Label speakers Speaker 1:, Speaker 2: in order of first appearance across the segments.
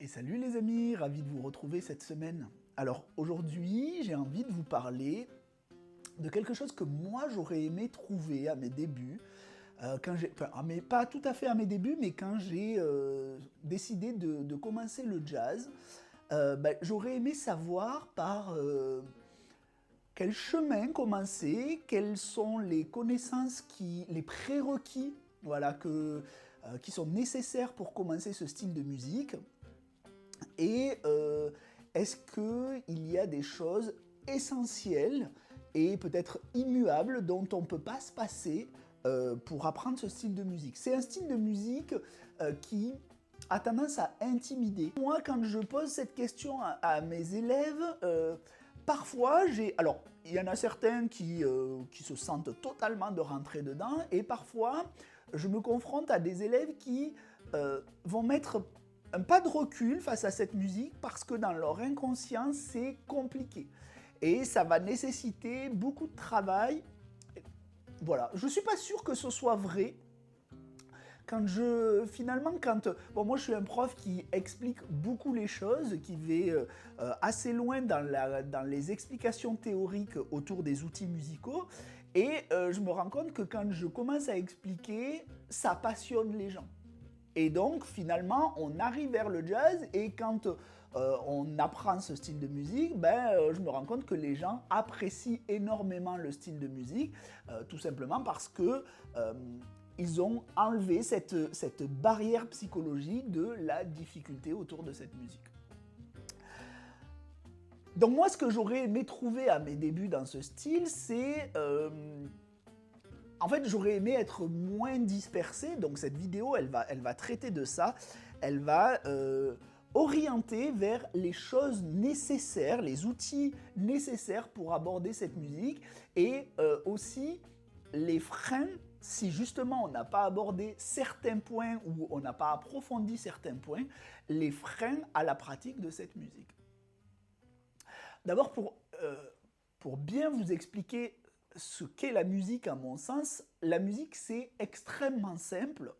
Speaker 1: Et salut les amis, ravi de vous retrouver cette semaine. Alors aujourd'hui, j'ai envie de vous parler de quelque chose que moi j'aurais aimé trouver à mes débuts, pas tout à fait à mes débuts, mais quand j'ai décidé de commencer le jazz, j'aurais aimé savoir par quel chemin commencer, quelles sont les connaissances, les prérequis voilà, qui sont nécessaires pour commencer ce style de musique. Et est-ce qu'il y a des choses essentielles et peut-être immuables dont on ne peut pas se passer pour apprendre ce style de musique? C'est un style de musique qui a tendance à intimider. Moi, quand je pose cette question à mes élèves, parfois j'ai... Alors, il y en a certains qui se sentent totalement de rentrer dedans, et parfois, je me confronte à des élèves qui vont mettre un pas de recul face à cette musique parce que dans leur inconscient, c'est compliqué. Et ça va nécessiter beaucoup de travail. Voilà, je ne suis pas sûr que ce soit vrai. Moi je suis un prof qui explique beaucoup les choses, qui va assez loin dans les explications théoriques autour des outils musicaux, et je me rends compte que quand je commence à expliquer, ça passionne les gens. Et donc, finalement, on arrive vers le jazz et quand on apprend ce style de musique, je me rends compte que les gens apprécient énormément le style de musique, tout simplement parce que ils ont enlevé cette barrière psychologique de la difficulté autour de cette musique. Donc moi, ce que j'aurais aimé trouver à mes débuts dans ce style, c'est... En fait, j'aurais aimé être moins dispersé, donc cette vidéo, elle va traiter de ça. Elle va orienter vers les choses nécessaires, les outils nécessaires pour aborder cette musique, et aussi les freins, si justement on n'a pas abordé certains points ou on n'a pas approfondi certains points, les freins à la pratique de cette musique. D'abord, pour bien vous expliquer ce qu'est la musique, à mon sens, la musique c'est extrêmement simple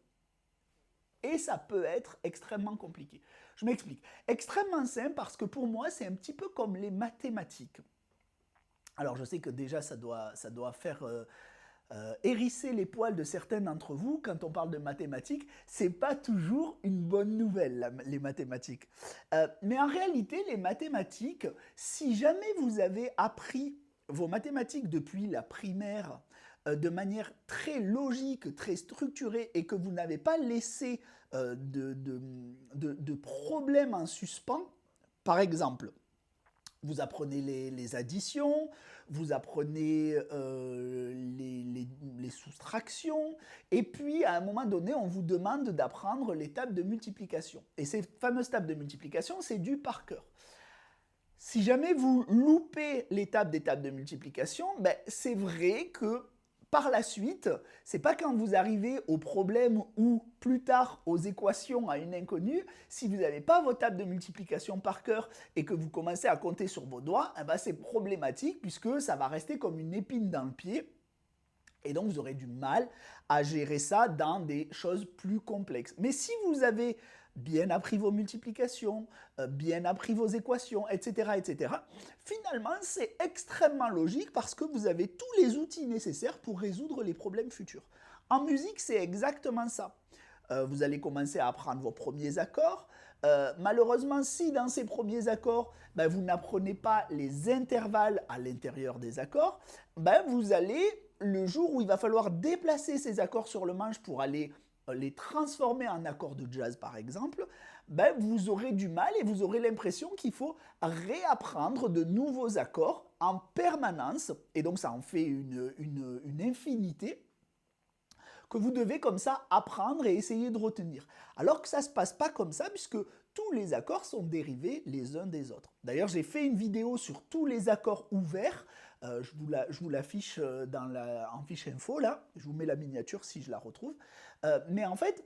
Speaker 1: et ça peut être extrêmement compliqué. Je m'explique. Extrêmement simple parce que pour moi c'est un petit peu comme les mathématiques. Alors je sais que déjà ça doit faire hérisser les poils de certains d'entre vous quand on parle de mathématiques. C'est pas toujours une bonne nouvelle les mathématiques. Mais en réalité les mathématiques, si jamais vous avez appris vos mathématiques depuis la primaire de manière très logique, très structurée et que vous n'avez pas laissé de problèmes en suspens, par exemple, vous apprenez les additions, vous apprenez les soustractions, et puis à un moment donné, on vous demande d'apprendre les tables de multiplication. Et ces fameuses tables de multiplication, c'est du par cœur. Si jamais vous loupez l'étape des tables de multiplication, c'est vrai que par la suite, c'est pas quand vous arrivez au problème ou plus tard aux équations à une inconnue, si vous n'avez pas vos tables de multiplication par cœur et que vous commencez à compter sur vos doigts, c'est problématique puisque ça va rester comme une épine dans le pied. Et donc vous aurez du mal à gérer ça dans des choses plus complexes. Mais si vous avez bien appris vos multiplications, bien appris vos équations, etc., finalement c'est extrêmement logique parce que vous avez tous les outils nécessaires pour résoudre les problèmes futurs. En musique, c'est exactement ça. Vous allez commencer à apprendre vos premiers accords. Malheureusement, si dans ces premiers accords, vous n'apprenez pas les intervalles à l'intérieur des accords, vous allez, le jour où il va falloir déplacer ces accords sur le manche pour aller les transformer en accords de jazz par exemple, vous aurez du mal et vous aurez l'impression qu'il faut réapprendre de nouveaux accords en permanence, et donc ça en fait une infinité que vous devez comme ça apprendre et essayer de retenir. Alors que ça ne se passe pas comme ça puisque tous les accords sont dérivés les uns des autres. D'ailleurs, j'ai fait une vidéo sur tous les accords ouverts. Je vous l'affiche en fiche info là. Je vous mets la miniature si je la retrouve. Mais en fait,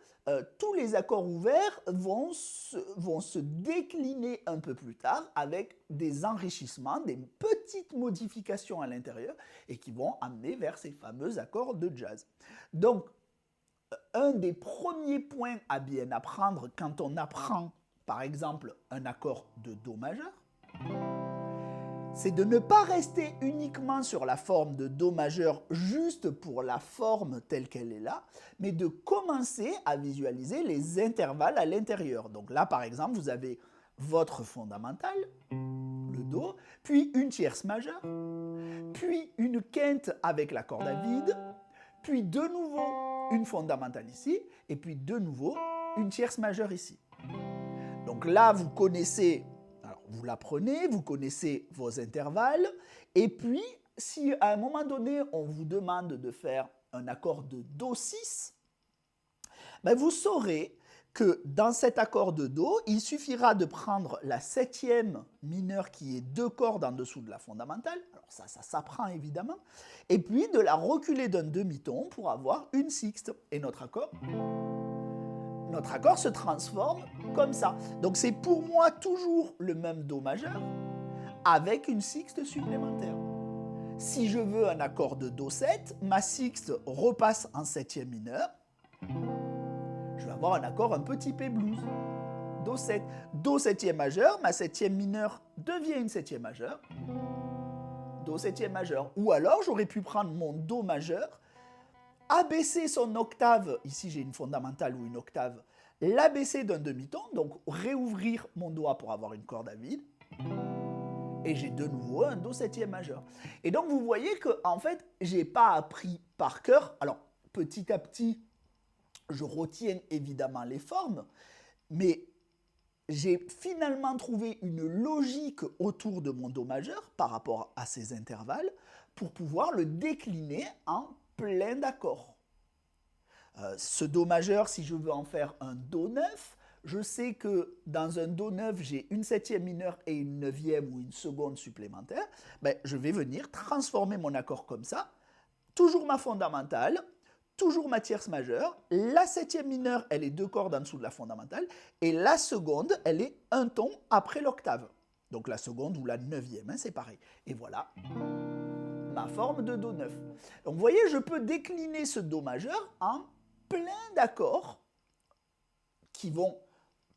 Speaker 1: tous les accords ouverts vont se décliner un peu plus tard avec des enrichissements, des petites modifications à l'intérieur et qui vont amener vers ces fameux accords de jazz. Donc, un des premiers points à bien apprendre quand on apprend par exemple un accord de Do majeur, c'est de ne pas rester uniquement sur la forme de Do majeur juste pour la forme telle qu'elle est là, mais de commencer à visualiser les intervalles à l'intérieur. Donc là, par exemple, vous avez votre fondamentale, le Do, puis une tierce majeure, puis une quinte avec la corde à vide, puis de nouveau une fondamentale ici, et puis de nouveau une tierce majeure ici. Donc là, vous connaissez, alors vous l'apprenez, vous connaissez vos intervalles, et puis si à un moment donné, on vous demande de faire un accord de Do6, ben vous saurez que dans cet accord de Do, il suffira de prendre la septième mineure qui est 2 cordes en dessous de la fondamentale, alors ça s'apprend évidemment, et puis de la reculer d'un demi-ton pour avoir une sixte. Et notre accord se transforme comme ça. Donc c'est pour moi toujours le même Do majeur avec une sixte supplémentaire. Si je veux un accord de Do7, ma sixte repasse en septième mineure. Je vais avoir un accord un peu typé blues. Do7. Do septième majeur, ma septième mineure devient une septième majeure. Do septième majeur. Ou alors j'aurais pu prendre mon Do majeur, abaisser son octave, ici j'ai une fondamentale ou une octave, l'abaisser d'un demi-ton, donc réouvrir mon doigt pour avoir une corde à vide, et j'ai de nouveau un Do septième majeur. Et donc vous voyez que en fait, j'ai pas appris par cœur. Alors petit à petit, je retiens évidemment les formes, mais j'ai finalement trouvé une logique autour de mon Do majeur par rapport à ces intervalles pour pouvoir le décliner en plein d'accords. Ce Do majeur, si je veux en faire un Do 9, je sais que dans un Do 9, j'ai une septième mineure et une neuvième ou une seconde supplémentaire. Ben, je vais venir transformer mon accord comme ça. Toujours ma fondamentale, toujours ma tierce majeure. La septième mineure, elle est 2 cordes en dessous de la fondamentale. Et la seconde, elle est un ton après l'octave. Donc la seconde ou la neuvième, hein, c'est pareil. Et voilà ma forme de Do 9. Donc vous voyez, je peux décliner ce Do majeur en plein d'accords qui vont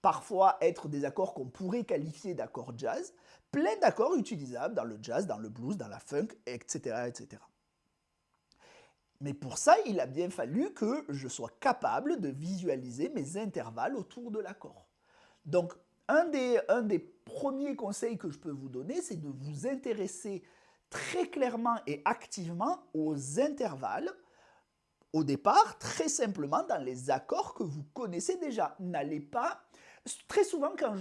Speaker 1: parfois être des accords qu'on pourrait qualifier d'accords jazz, plein d'accords utilisables dans le jazz, dans le blues, dans la funk, etc., etc. Mais pour ça, il a bien fallu que je sois capable de visualiser mes intervalles autour de l'accord. Donc, un des premiers conseils que je peux vous donner, c'est de vous intéresser très clairement et activement aux intervalles, au départ, très simplement dans les accords que vous connaissez déjà. N'allez pas... Très souvent, quand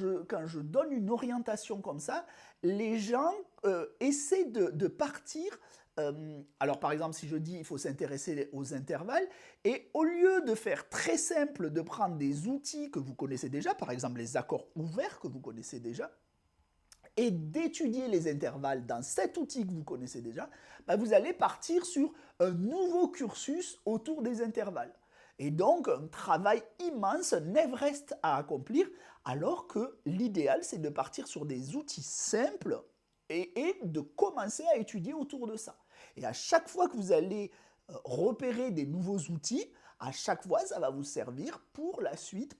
Speaker 1: je donne une orientation comme ça, les gens essaient de partir... alors par exemple, si je dis il faut s'intéresser aux intervalles, et au lieu de faire très simple, de prendre des outils que vous connaissez déjà, par exemple les accords ouverts que vous connaissez déjà, et d'étudier les intervalles dans cet outil que vous connaissez déjà, bah vous allez partir sur un nouveau cursus autour des intervalles. Et donc, un travail immense, un Everest à accomplir, alors que l'idéal, c'est de partir sur des outils simples et de commencer à étudier autour de ça. Et à chaque fois que vous allez repérer des nouveaux outils, à chaque fois, ça va vous servir pour la suite,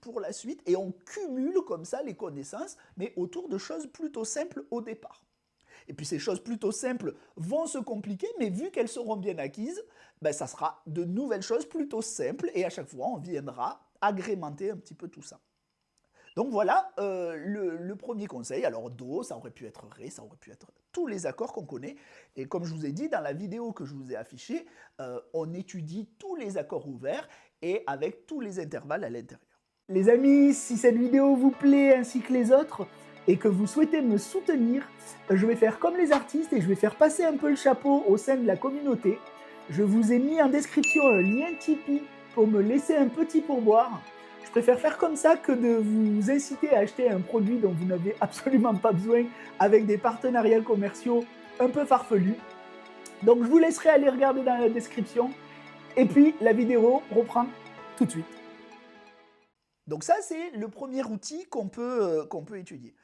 Speaker 1: et on cumule comme ça les connaissances, mais autour de choses plutôt simples au départ. Et puis ces choses plutôt simples vont se compliquer, mais vu qu'elles seront bien acquises, ben ça sera de nouvelles choses plutôt simples, et à chaque fois, on viendra agrémenter un petit peu tout ça. Donc voilà le premier conseil. Alors Do, ça aurait pu être Ré, ça aurait pu être tous les accords qu'on connaît. Et comme je vous ai dit, dans la vidéo que je vous ai affichée, on étudie tous les accords ouverts et avec tous les intervalles à l'intérieur. Les amis, si cette vidéo vous plaît ainsi que les autres et que vous souhaitez me soutenir, je vais faire comme les artistes et je vais faire passer un peu le chapeau au sein de la communauté. Je vous ai mis en description un lien Tipeee pour me laisser un petit pourboire. Je préfère faire comme ça que de vous inciter à acheter un produit dont vous n'avez absolument pas besoin avec des partenariats commerciaux un peu farfelus. Donc je vous laisserai aller regarder dans la description. Et puis la vidéo reprend tout de suite. Donc ça, c'est le premier outil qu'on peut étudier.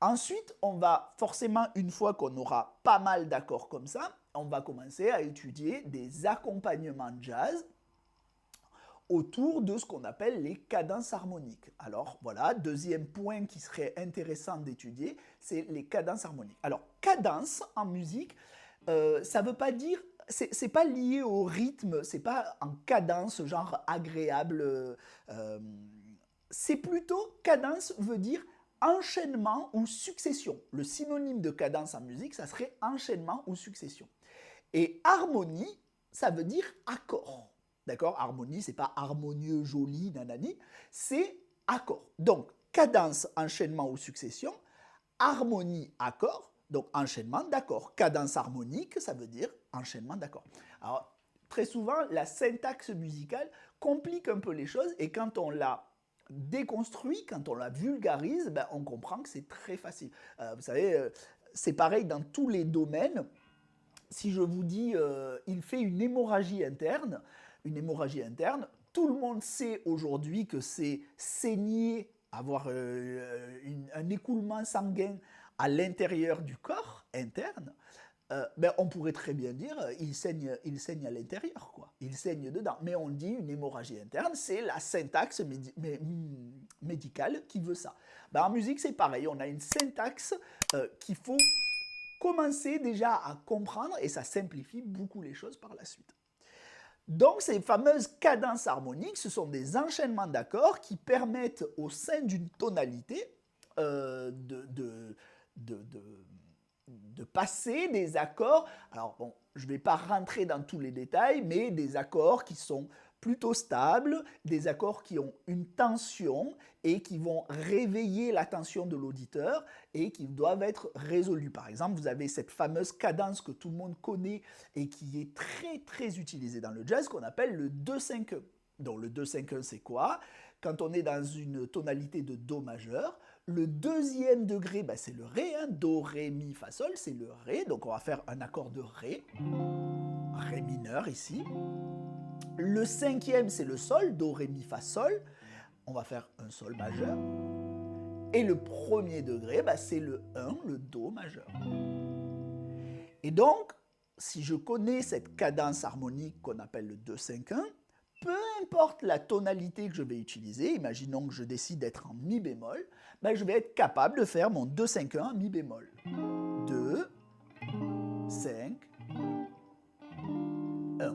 Speaker 1: Ensuite, on va forcément, une fois qu'on aura pas mal d'accords comme ça, on va commencer à étudier des accompagnements jazz. autour de ce qu'on appelle les cadences harmoniques. Alors voilà, deuxième point qui serait intéressant d'étudier, c'est les cadences harmoniques. Alors cadence en musique, ça ne veut pas dire, c'est pas lié au rythme, c'est pas en cadence genre agréable. C'est plutôt cadence veut dire enchaînement ou succession. Le synonyme de cadence en musique, ça serait enchaînement ou succession. Et harmonie, ça veut dire accord. D'accord? Harmonie, c'est pas harmonieux, joli, nanani, c'est accord. Donc, cadence, enchaînement ou succession, harmonie, accord, donc enchaînement d'accords. Cadence harmonique, ça veut dire enchaînement d'accords. Alors, très souvent, la syntaxe musicale complique un peu les choses et quand on la déconstruit, quand on la vulgarise, ben, on comprend que c'est très facile. Vous savez, c'est pareil dans tous les domaines. Si je vous dis il fait une hémorragie interne, tout le monde sait aujourd'hui que c'est saigner, avoir un écoulement sanguin à l'intérieur du corps interne. Ben, on pourrait très bien dire il saigne à l'intérieur, quoi. Il saigne dedans. Mais on dit une hémorragie interne, c'est la syntaxe médicale qui veut ça. Ben, en musique, c'est pareil. On a une syntaxe qu'il faut commencer déjà à comprendre et ça simplifie beaucoup les choses par la suite. Donc ces fameuses cadences harmoniques, ce sont des enchaînements d'accords qui permettent au sein d'une tonalité de passer des accords. Alors bon, je ne vais pas rentrer dans tous les détails, mais des accords qui sont plutôt stables, des accords qui ont une tension et qui vont réveiller l'attention de l'auditeur et qui doivent être résolus. Par exemple, vous avez cette fameuse cadence que tout le monde connaît et qui est très très utilisée dans le jazz qu'on appelle le 2-5-1. Donc le 2-5-1 c'est quoi? Quand on est dans une tonalité de Do majeur, le deuxième degré, ben c'est le Ré, hein, Do, Ré, Mi, Fa, Sol, c'est le Ré, donc on va faire un accord de Ré, Ré mineur ici. Le cinquième, c'est le Sol, Do, Ré, Mi, Fa, Sol. On va faire un Sol majeur. Et le premier degré, bah, c'est le 1, le Do majeur. Et donc, si je connais cette cadence harmonique qu'on appelle le 2-5-1, peu importe la tonalité que je vais utiliser, imaginons que je décide d'être en Mi bémol, bah, je vais être capable de faire mon 2-5-1 en Mi bémol. 2, 5, 1.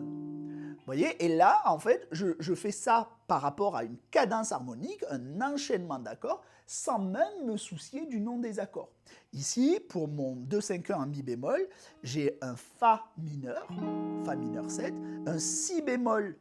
Speaker 1: Vous voyez, et là, en fait, je fais ça par rapport à une cadence harmonique, un enchaînement d'accords, sans même me soucier du nom des accords. Ici, pour mon 2-5-1 en Mi bémol, j'ai un Fa mineur 7, un Si bémol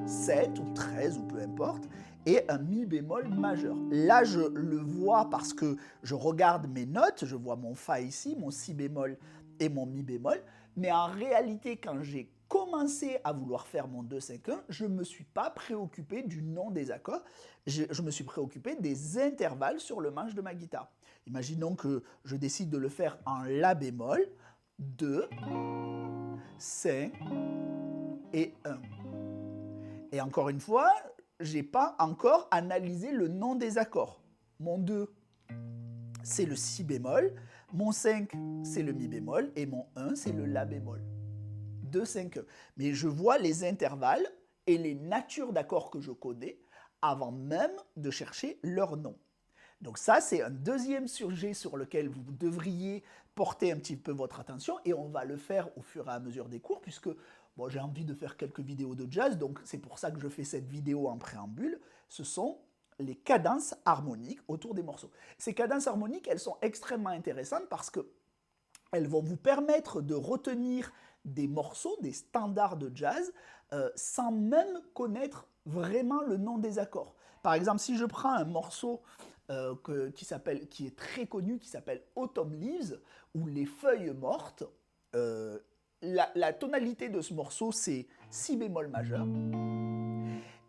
Speaker 1: 7 ou 13 ou peu importe, et un Mi bémol majeur. Là, je le vois parce que je regarde mes notes, je vois mon Fa ici, mon Si bémol et mon Mi bémol, mais en réalité, quand j'ai commencé à vouloir faire mon 2-5-1, je ne me suis pas préoccupé du nom des accords, je me suis préoccupé des intervalles sur le manche de ma guitare. Imaginons que je décide de le faire en La bémol, 2, 5 et 1. Et encore une fois, je n'ai pas encore analysé le nom des accords. Mon 2, c'est le Si bémol, mon 5, c'est le Mi bémol, et mon 1, c'est le La bémol. 2-5-1. Mais je vois les intervalles et les natures d'accords que je connais avant même de chercher leur nom. Donc ça, c'est un deuxième sujet sur lequel vous devriez porter un petit peu votre attention et on va le faire au fur et à mesure des cours puisque bon, j'ai envie de faire quelques vidéos de jazz, donc c'est pour ça que je fais cette vidéo en préambule. Ce sont les cadences harmoniques autour des morceaux. Ces cadences harmoniques, elles sont extrêmement intéressantes parce qu'elles vont vous permettre de retenir des morceaux, des standards de jazz, sans même connaître vraiment le nom des accords. Par exemple, si je prends un morceau qui est très connu, qui s'appelle Autumn Leaves, ou Les feuilles mortes, la tonalité de ce morceau, c'est Si bémol majeur.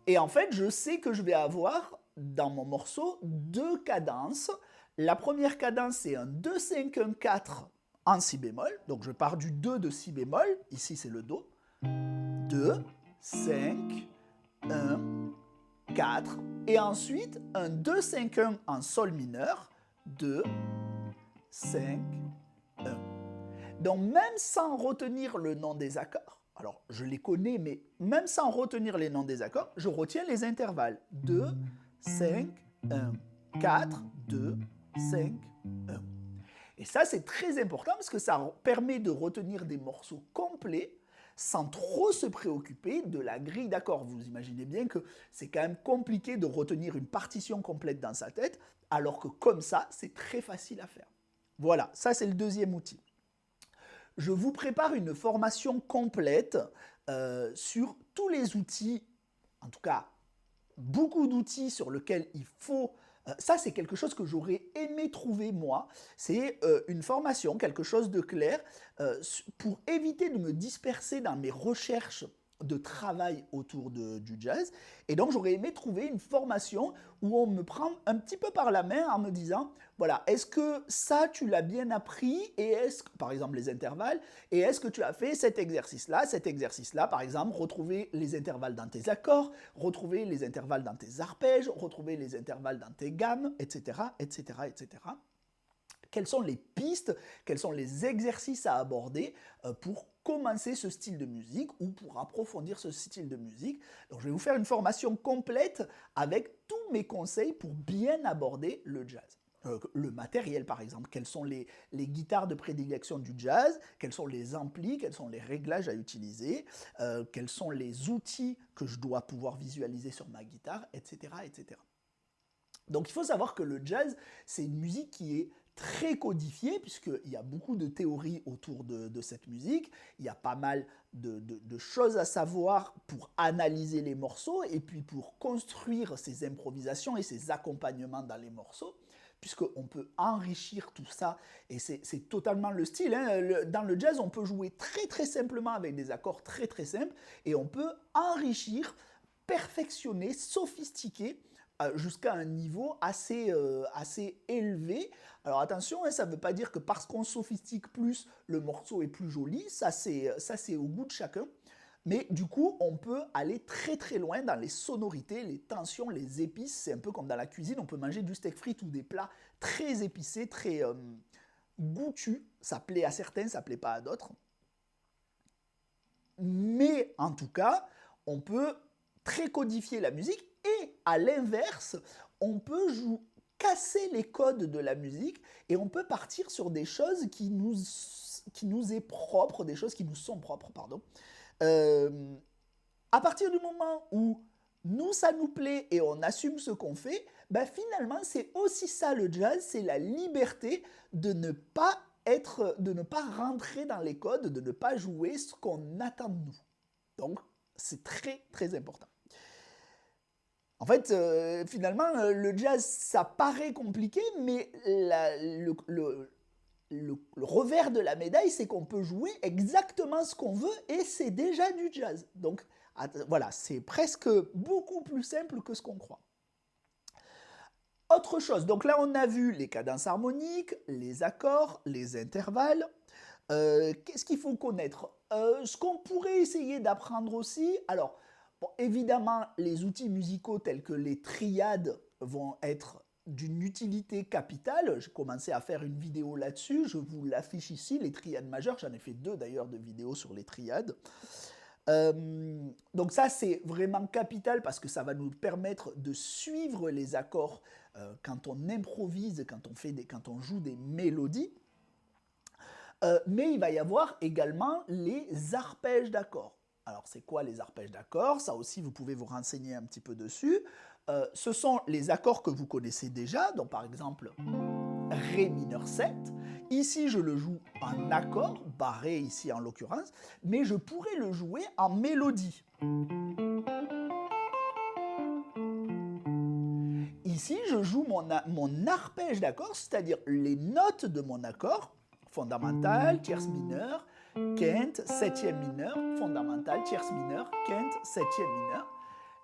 Speaker 1: Et en fait, je sais que je vais avoir, dans mon morceau, deux cadences. La première cadence, c'est un 2-5-1-4 en Si bémol, donc je pars du 2 de Si bémol, ici c'est le Do, 2, 5, 1, 4, et ensuite un 2-5-1 en Sol mineur, 2, 5, 1. Donc même sans retenir le nom des accords, Alors, je les connais, mais même sans retenir les noms des accords, je retiens les intervalles. 2, 5, 1, 4, 2, 5, 1. Et ça, c'est très important parce que ça permet de retenir des morceaux complets sans trop se préoccuper de la grille d'accords. Vous imaginez bien que c'est quand même compliqué de retenir une partition complète dans sa tête, alors que comme ça, c'est très facile à faire. Voilà, ça c'est le deuxième outil. Je vous prépare une formation complète sur tous les outils, en tout cas beaucoup d'outils sur lesquels il faut... ça, c'est quelque chose que j'aurais aimé trouver, moi. C'est une formation, quelque chose de clair, pour éviter de me disperser dans mes recherches de travail autour du jazz. Et donc, j'aurais aimé trouver une formation où on me prend un petit peu par la main en me disant, voilà, est-ce que ça, tu l'as bien appris, et est-ce que, par exemple, les intervalles, et est-ce que tu as fait cet exercice-là, par exemple, retrouver les intervalles dans tes accords, retrouver les intervalles dans tes arpèges, retrouver les intervalles dans tes gammes, etc., etc., etc. Quelles sont les pistes, quels sont les exercices à aborder pour commencer ce style de musique ou pour approfondir ce style de musique. Donc, je vais vous faire une formation complète avec tous mes conseils pour bien aborder le jazz. Le matériel, par exemple, quelles sont les guitares de prédilection du jazz, quels sont les amplis, quels sont les réglages à utiliser, quels sont les outils que je dois pouvoir visualiser sur ma guitare, etc., etc. Donc il faut savoir que le jazz, c'est une musique qui est très codifiée, puisqu'il y a beaucoup de théories autour de cette musique, il y a pas mal de choses à savoir pour analyser les morceaux, et puis pour construire ces improvisations et ces accompagnements dans les morceaux, puisqu'on peut enrichir tout ça, et c'est totalement le style. Hein. Dans le jazz, on peut jouer très très simplement avec des accords très très simples, et on peut enrichir, perfectionner, sophistiquer, jusqu'à un niveau assez élevé. Alors attention, hein, ça ne veut pas dire que parce qu'on sophistique plus, le morceau est plus joli, ça c'est au goût de chacun. Mais du coup, on peut aller très très loin dans les sonorités, les tensions, les épices. C'est un peu comme dans la cuisine, on peut manger du steak frites ou des plats très épicés, très goûtus. Ça plaît à certains, ça ne plaît pas à d'autres. Mais en tout cas, on peut très codifier la musique. Et à l'inverse, on peut casser les codes de la musique et on peut partir sur des choses qui nous est propre, des choses qui nous sont propres, pardon. À partir du moment où nous, ça nous plaît et on assume ce qu'on fait, ben finalement, c'est aussi ça le jazz, c'est la liberté de ne pas rentrer dans les codes, de ne pas jouer ce qu'on attend de nous. Donc, c'est très, très important. En fait, finalement, le jazz, ça paraît compliqué, mais le revers de la médaille, c'est qu'on peut jouer exactement ce qu'on veut et c'est déjà du jazz. Donc, voilà, c'est presque beaucoup plus simple que ce qu'on croit. Autre chose, donc là, on a vu les cadences harmoniques, les accords, les intervalles. Qu'est-ce qu'il faut connaître? Ce qu'on pourrait essayer d'apprendre aussi, alors, bon, évidemment, les outils musicaux tels que les triades vont être d'une utilité capitale. J'ai commencé à faire une vidéo là-dessus, je vous l'affiche ici, les triades majeures, j'en ai fait 2 d'ailleurs de vidéos sur les triades. Donc ça, c'est vraiment capital parce que ça va nous permettre de suivre les accords quand on improvise, quand on joue des mélodies. Mais il va y avoir également les arpèges d'accords. Alors, c'est quoi les arpèges d'accords? Ça aussi, vous pouvez vous renseigner un petit peu dessus. Ce sont les accords que vous connaissez déjà, donc par exemple, Ré mineur 7. Ici, je le joue en accord, barré ici en l'occurrence, mais je pourrais le jouer en mélodie. Ici, je joue mon arpège d'accords, c'est-à-dire les notes de mon accord, fondamentale, tierce mineure, quinte, septième mineure, fondamentale, tierce mineure, quinte, septième mineure.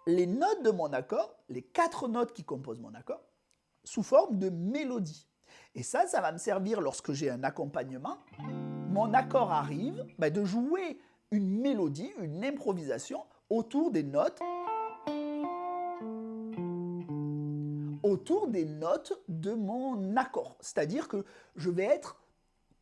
Speaker 1: Les notes de mon accord, les 4 notes qui composent mon accord, sous forme de mélodie. Et ça va me servir lorsque j'ai un accompagnement. Mon accord arrive, de jouer une mélodie, une improvisation autour des notes de mon accord. C'est-à-dire que je vais être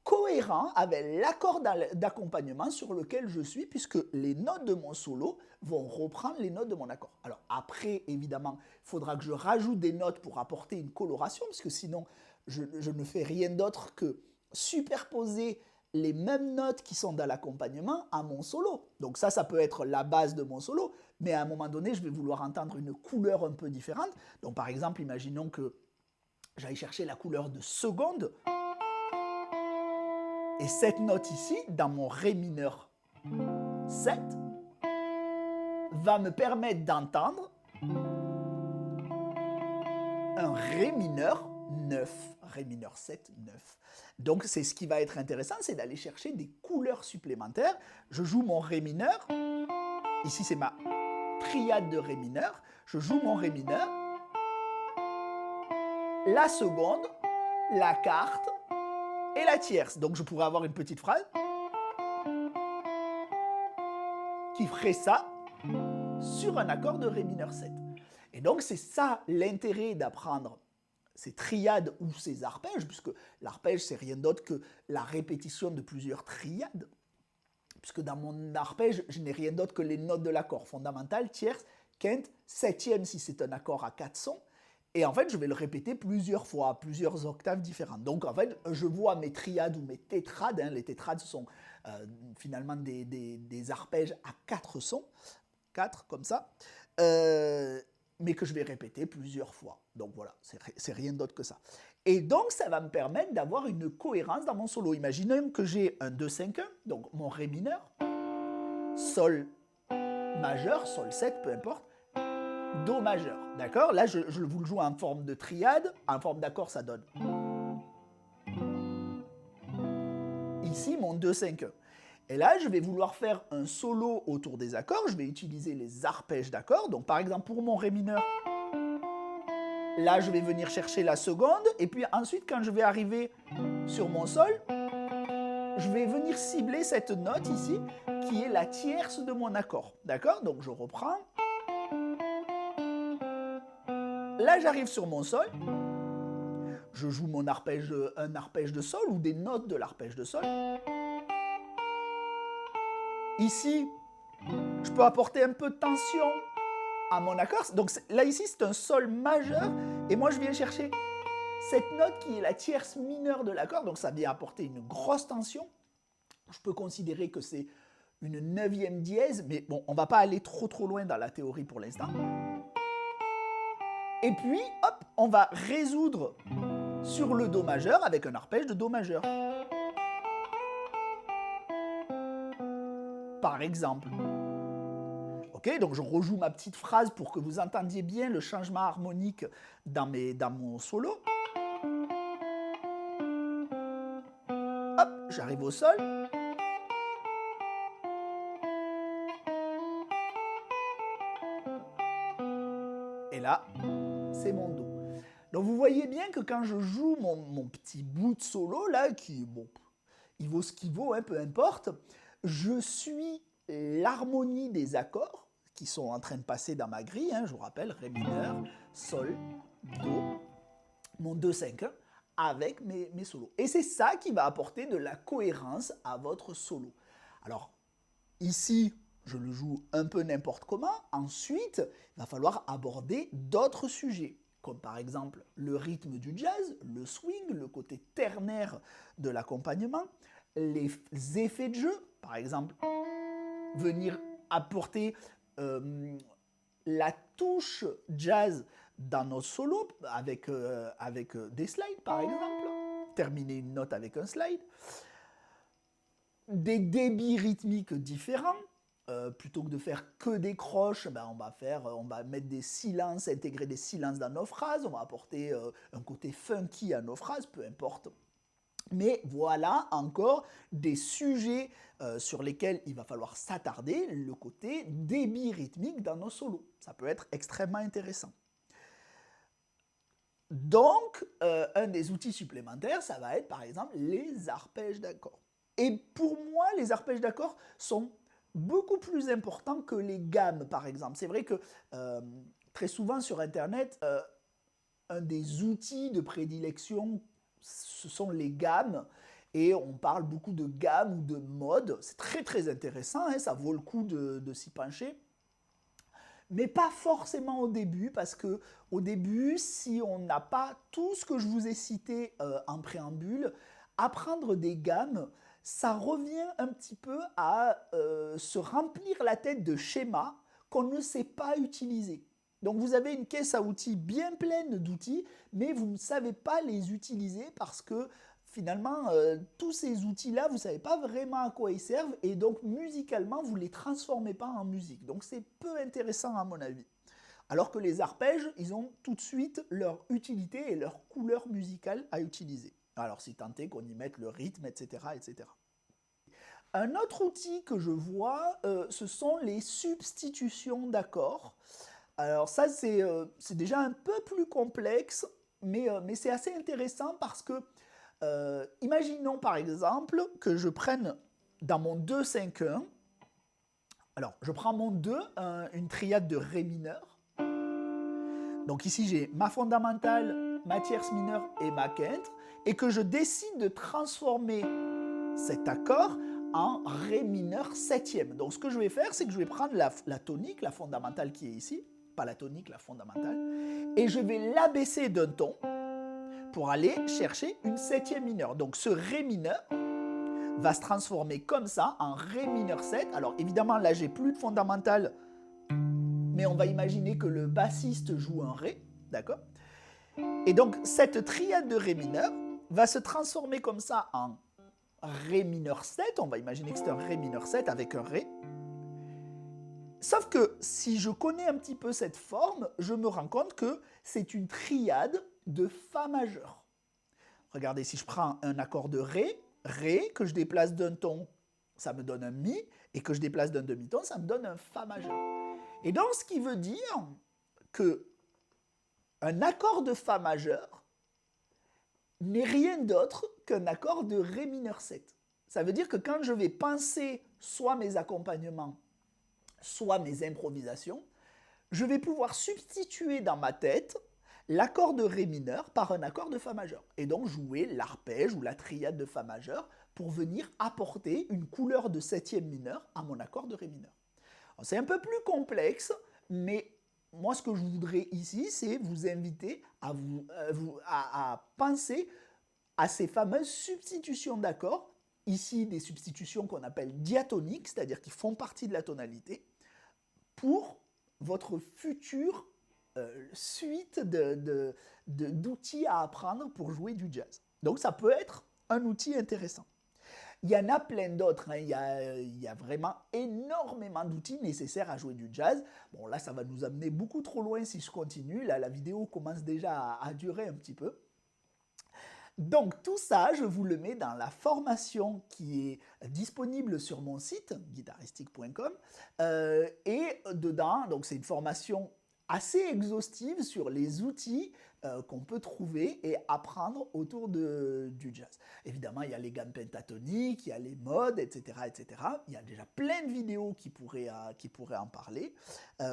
Speaker 1: cohérent avec l'accord d'accompagnement sur lequel je suis, puisque les notes de mon solo vont reprendre les notes de mon accord. Alors après, évidemment, il faudra que je rajoute des notes pour apporter une coloration, parce que sinon, je ne fais rien d'autre que superposer les mêmes notes qui sont dans l'accompagnement à mon solo. Donc ça peut être la base de mon solo, mais à un moment donné, je vais vouloir entendre une couleur un peu différente. Donc par exemple, imaginons que j'aille chercher la couleur de seconde. Et cette note ici, dans mon Ré mineur 7, va me permettre d'entendre un Ré mineur 9. Ré mineur 7, 9. Donc c'est ce qui va être intéressant, c'est d'aller chercher des couleurs supplémentaires. Je joue mon Ré mineur. Ici c'est ma triade de Ré mineur. Je joue mon Ré mineur. La seconde, la quarte et la tierce. Donc je pourrais avoir une petite phrase qui ferait ça sur un accord de Ré mineur 7. Et donc c'est ça l'intérêt d'apprendre ces triades ou ces arpèges, puisque l'arpège c'est rien d'autre que la répétition de plusieurs triades, puisque dans mon arpège je n'ai rien d'autre que les notes de l'accord, fondamentale, tierce, quinte, septième si c'est un accord à 4 sons. Et en fait, je vais le répéter plusieurs fois, à plusieurs octaves différentes. Donc, en fait, je vois mes triades ou mes tétrades. Les tétrades sont finalement des arpèges à 4 sons, 4 comme ça, mais que je vais répéter plusieurs fois. Donc voilà, c'est rien d'autre que ça. Et donc, ça va me permettre d'avoir une cohérence dans mon solo. Imaginons que j'ai un 2-5-1, donc mon Ré mineur, Sol majeur, Sol 7, peu importe, Do majeur, d'accord? Là, je vous le joue en forme de triade, en forme d'accord, ça donne. Ici, mon 2-5-1. Et là, je vais vouloir faire un solo autour des accords, je vais utiliser les arpèges d'accords. Donc, par exemple, pour mon Ré mineur, là, je vais venir chercher la seconde, et puis ensuite, quand je vais arriver sur mon Sol, je vais venir cibler cette note ici, qui est la tierce de mon accord, d'accord? Donc, je reprends. Là, j'arrive sur mon Sol, je joue un arpège de Sol ou des notes de l'arpège de Sol. Ici, je peux apporter un peu de tension à mon accord. Donc là, ici, c'est un Sol majeur, et moi, je viens chercher cette note qui est la tierce mineure de l'accord, donc ça vient apporter une grosse tension. Je peux considérer que c'est une 9e dièse, mais bon, on ne va pas aller trop loin dans la théorie pour l'instant. Et puis, hop, on va résoudre sur le Do majeur avec un arpège de Do majeur. Par exemple. Ok, donc je rejoue ma petite phrase pour que vous entendiez bien le changement harmonique dans mon solo. Hop, j'arrive au Sol. Et là, c'est mon Do. Donc vous voyez bien que quand je joue mon petit bout de solo, là, qui, bon, il vaut ce qu'il vaut, hein, peu importe, je suis l'harmonie des accords qui sont en train de passer dans ma grille, hein, je vous rappelle, Ré mineur, Sol, Do, mon 2-5-1, avec mes solos. Et c'est ça qui va apporter de la cohérence à votre solo. Alors, ici, je le joue un peu n'importe comment. Ensuite, il va falloir aborder d'autres sujets, comme par exemple le rythme du jazz, le swing, le côté ternaire de l'accompagnement, les effets de jeu, par exemple, venir apporter la touche jazz dans nos solos avec des slides, par exemple, terminer une note avec un slide, des débits rythmiques différents. Plutôt que de faire que des croches, ben on va mettre des silences, intégrer des silences dans nos phrases, on va apporter un côté funky à nos phrases, peu importe. Mais voilà encore des sujets sur lesquels il va falloir s'attarder, le côté débit rythmique dans nos solos. Ça peut être extrêmement intéressant. Donc, un des outils supplémentaires, ça va être par exemple les arpèges d'accords. Et pour moi, les arpèges d'accords sont beaucoup plus important que les gammes, par exemple. C'est vrai que très souvent sur Internet, un des outils de prédilection, ce sont les gammes. et on parle beaucoup de gamme ou de mode. C'est très très intéressant, hein, ça vaut le coup de s'y pencher. Mais pas forcément au début, parce que au début, si on n'a pas tout ce que je vous ai cité en préambule, apprendre des gammes, ça revient un petit peu à se remplir la tête de schémas qu'on ne sait pas utiliser. Donc vous avez une caisse à outils bien pleine d'outils, mais vous ne savez pas les utiliser parce que finalement, tous ces outils-là, vous ne savez pas vraiment à quoi ils servent, et donc musicalement, vous ne les transformez pas en musique. Donc c'est peu intéressant à mon avis. Alors que les arpèges, ils ont tout de suite leur utilité et leur couleur musicale à utiliser. Alors si tant est qu'on y mette le rythme, etc., etc. Un autre outil que je vois, ce sont les substitutions d'accords. Alors ça, c'est déjà un peu plus complexe, mais c'est assez intéressant parce que, imaginons par exemple que je prenne dans mon 2-5-1, alors je prends mon 2, une triade de Ré mineur. Donc ici j'ai ma fondamentale, ma tierce mineure et ma quinte, et que je décide de transformer cet accord en Ré mineur septième. Donc ce que je vais faire, c'est que je vais prendre la tonique, la fondamentale qui est ici, pas la tonique, la fondamentale, et je vais l'abaisser d'un ton pour aller chercher une septième mineure. Donc ce Ré mineur va se transformer comme ça en Ré mineur 7. Alors évidemment là j'ai plus de fondamentale, mais on va imaginer que le bassiste joue un Ré, d'accord? Et donc cette triade de Ré mineur va se transformer comme ça en Ré mineur 7, on va imaginer que c'est un Ré mineur 7 avec un Ré. Sauf que si je connais un petit peu cette forme, je me rends compte que c'est une triade de Fa majeur. Regardez, si je prends un accord de Ré, Ré, que je déplace d'un ton, ça me donne un Mi, et que je déplace d'un demi-ton, ça me donne un Fa majeur. Et donc, ce qui veut dire que un accord de Fa majeur n'est rien d'autre qu'un accord de Ré mineur 7. Ça veut dire que quand je vais penser soit mes accompagnements, soit mes improvisations, je vais pouvoir substituer dans ma tête l'accord de Ré mineur par un accord de Fa majeur. Et donc jouer l'arpège ou la triade de Fa majeur pour venir apporter une couleur de septième mineur à mon accord de Ré mineur. C'est un peu plus complexe, mais moi ce que je voudrais ici, c'est vous inviter à penser à ces fameuses substitutions d'accords, ici des substitutions qu'on appelle diatoniques, c'est-à-dire qui font partie de la tonalité, pour votre future suite d'outils à apprendre pour jouer du jazz. Donc ça peut être un outil intéressant. Il y en a plein d'autres, hein. Il y a vraiment énormément d'outils nécessaires à jouer du jazz. Bon là ça va nous amener beaucoup trop loin si je continue, là la vidéo commence déjà à durer un petit peu. Donc tout ça, je vous le mets dans la formation qui est disponible sur mon site, guitaristique.com, et dedans, donc c'est une formation assez exhaustive sur les outils qu'on peut trouver et apprendre autour du jazz. Évidemment, il y a les gammes pentatoniques, il y a les modes, etc., etc. Il y a déjà plein de vidéos qui pourraient en parler.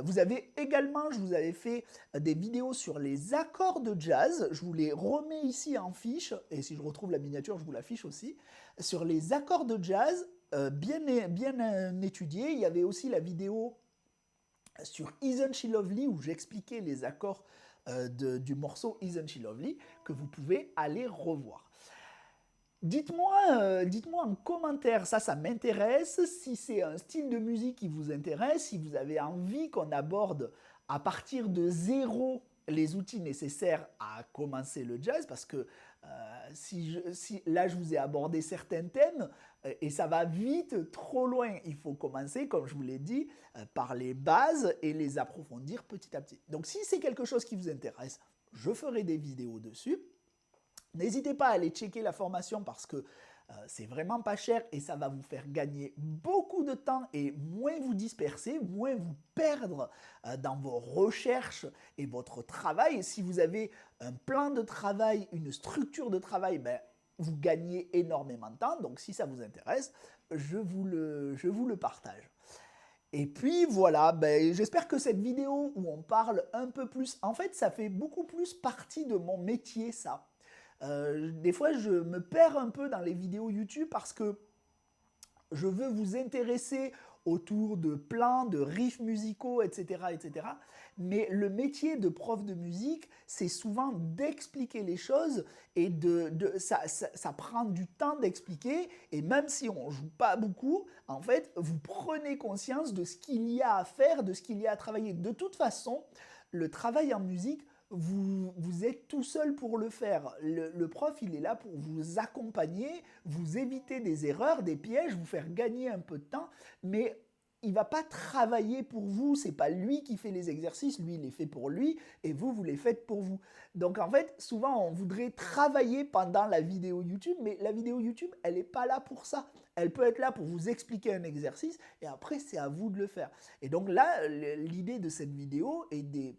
Speaker 1: Vous avez également, je vous avais fait des vidéos sur les accords de jazz. Je vous les remets ici en fiche, et si je retrouve la miniature, je vous l'affiche aussi. Sur les accords de jazz, bien étudiés. Il y avait aussi la vidéo sur Isn't She Lovely où j'expliquais les accords du morceau Isn't She Lovely que vous pouvez aller revoir. Dites-moi en commentaire, ça m'intéresse, si c'est un style de musique qui vous intéresse, si vous avez envie qu'on aborde à partir de zéro les outils nécessaires à commencer le jazz, parce que là je vous ai abordé certains thèmes et ça va vite trop loin. Il faut commencer, comme je vous l'ai dit, par les bases et les approfondir petit à petit. Donc si c'est quelque chose qui vous intéresse, je ferai des vidéos dessus. N'hésitez pas à aller checker la formation parce que c'est vraiment pas cher et ça va vous faire gagner beaucoup de temps et moins vous disperser, moins vous perdre dans vos recherches et votre travail. Et si vous avez un plan de travail, une structure de travail, vous gagnez énormément de temps. Donc si ça vous intéresse, je vous le partage. Et puis voilà, j'espère que cette vidéo où on parle un peu plus, en fait ça fait beaucoup plus partie de mon métier ça. Des fois, je me perds un peu dans les vidéos YouTube parce que je veux vous intéresser autour de plans, de riffs musicaux, etc., etc. Mais le métier de prof de musique, c'est souvent d'expliquer les choses et ça prend du temps d'expliquer. Et même si on ne joue pas beaucoup, en fait, vous prenez conscience de ce qu'il y a à faire, de ce qu'il y a à travailler. De toute façon, le travail en musique, vous êtes tout seul pour le faire. Le prof, il est là pour vous accompagner, vous éviter des erreurs, des pièges, vous faire gagner un peu de temps, mais il ne va pas travailler pour vous, c'est pas lui qui fait les exercices, lui il les fait pour lui, et vous les faites pour vous. Donc en fait, souvent on voudrait travailler pendant la vidéo YouTube, mais la vidéo YouTube, elle n'est pas là pour ça. Elle peut être là pour vous expliquer un exercice, et après c'est à vous de le faire. Et donc là, l'idée de cette vidéo et de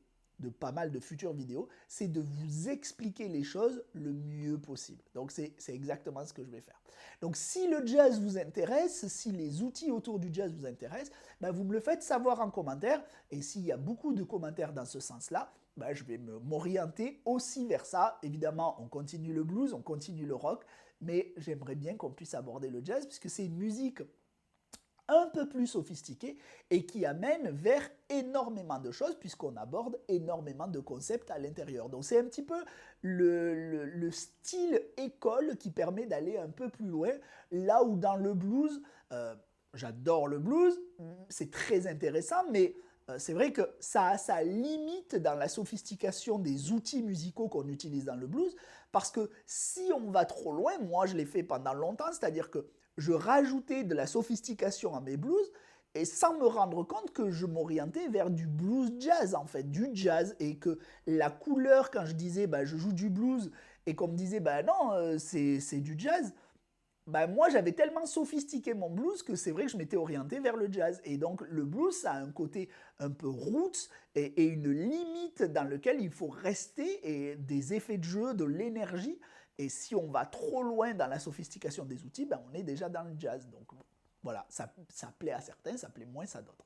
Speaker 1: pas mal de futures vidéos, c'est de vous expliquer les choses le mieux possible. Donc c'est exactement ce que je vais faire. Donc si le jazz vous intéresse, si les outils autour du jazz vous intéressent, ben vous me le faites savoir en commentaire. Et s'il y a beaucoup de commentaires dans ce sens-là, ben je vais m'orienter aussi vers ça. Évidemment, on continue le blues, on continue le rock, mais j'aimerais bien qu'on puisse aborder le jazz, puisque c'est une musique un peu plus sophistiqué et qui amène vers énormément de choses puisqu'on aborde énormément de concepts à l'intérieur. Donc c'est un petit peu le style école qui permet d'aller un peu plus loin, là où dans le blues, j'adore le blues, c'est très intéressant, mais c'est vrai que ça a sa limite dans la sophistication des outils musicaux qu'on utilise dans le blues, parce que si on va trop loin, moi je l'ai fait pendant longtemps, c'est-à-dire que je rajoutais de la sophistication à mes blues et sans me rendre compte que je m'orientais vers du blues jazz en fait, du jazz, et que la couleur quand je disais je joue du blues et qu'on me disait non c'est du jazz, moi j'avais tellement sophistiqué mon blues que c'est vrai que je m'étais orienté vers le jazz. Et donc le blues ça a un côté un peu roots et une limite dans lequel il faut rester, et des effets de jeu, de l'énergie. Et si on va trop loin dans la sophistication des outils, on est déjà dans le jazz. Donc voilà, ça plaît à certains, ça plaît moins à d'autres.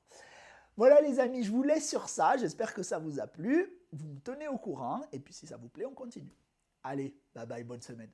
Speaker 1: Voilà les amis, je vous laisse sur ça, j'espère que ça vous a plu. Vous me tenez au courant, et puis si ça vous plaît, on continue. Allez, bye bye, bonne semaine.